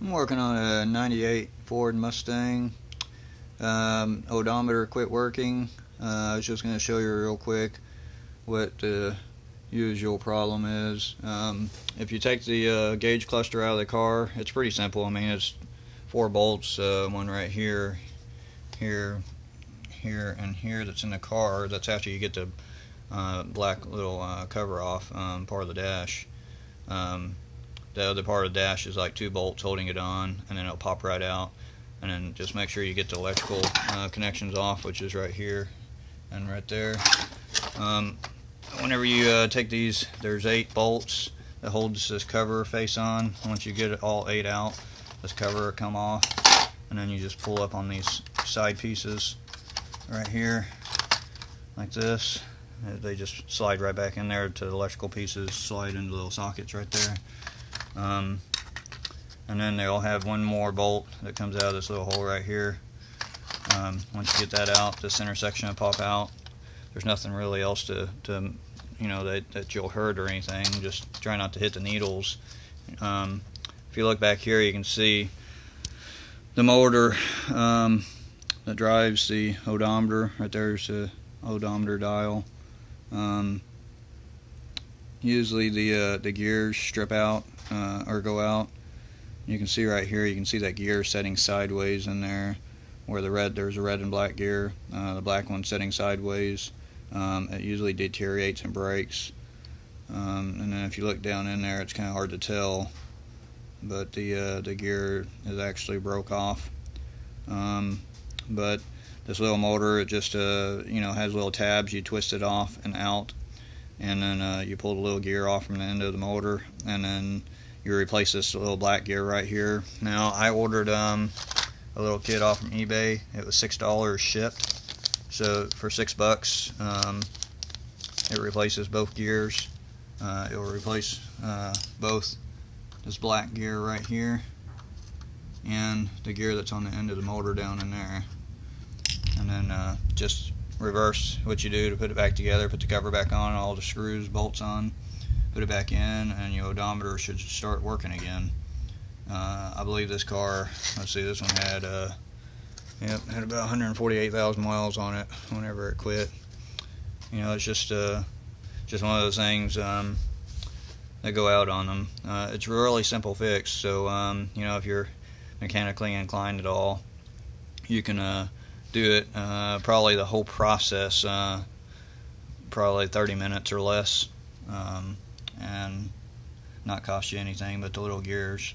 I'm working on a 98 Ford Mustang. Odometer quit working. I was just going to show you real quick what the usual problem is. If you take the gauge cluster out of the car, it's pretty simple. I mean, it's 4 bolts, one right here, here, here, and here that's in the car. That's after you get the black little cover off, part of the dash. The other part of the dash is like 2 bolts holding it on, and then it'll pop right out. And then just make sure you get the electrical connections off, which is right here and right there. Whenever you take these, there's 8 bolts that holds this cover face on. Once you get it all 8 out, this cover will come off, and then you just pull up on these side pieces right here like this. They just slide right back in there to the electrical pieces, slide into little sockets right there. And then they'll have one more bolt that comes out of this little hole right here. Once you get that out, this center section will pop out. There's nothing really else to you know, that you'll hurt or anything. Just try not to hit the needles. If you look back here, you can see the motor that drives the odometer. Right there's the odometer dial. Usually the gears strip out or go out. You can see right here, you can see that gear setting sideways in there, where there's a red and black gear. The black one's setting sideways. It usually deteriorates and breaks. And then if you look down in there, it's kind of hard to tell, but the gear is actually broke off. But this little motor, it just you know, has little tabs. You twist it off and out, and then you pull the little gear off from the end of the motor, and then you replace this little black gear right here. Now, I ordered a little kit off from eBay. It was $6 shipped, so for $6 it replaces both gears. It will replace both this black gear right here and the gear that's on the end of the motor down in there. And then just reverse what you do to put it back together. Put the cover back on, all the screws, bolts on, put it back in, and your odometer should start working again. I believe this car, let's see, this one had had about 148,000 miles on it whenever it quit. You know, it's just one of those things that go out on them. It's a really simple fix, so you know, if you're mechanically inclined at all, you can do it. Probably the whole process, probably 30 minutes or less, and not cost you anything but the little gears.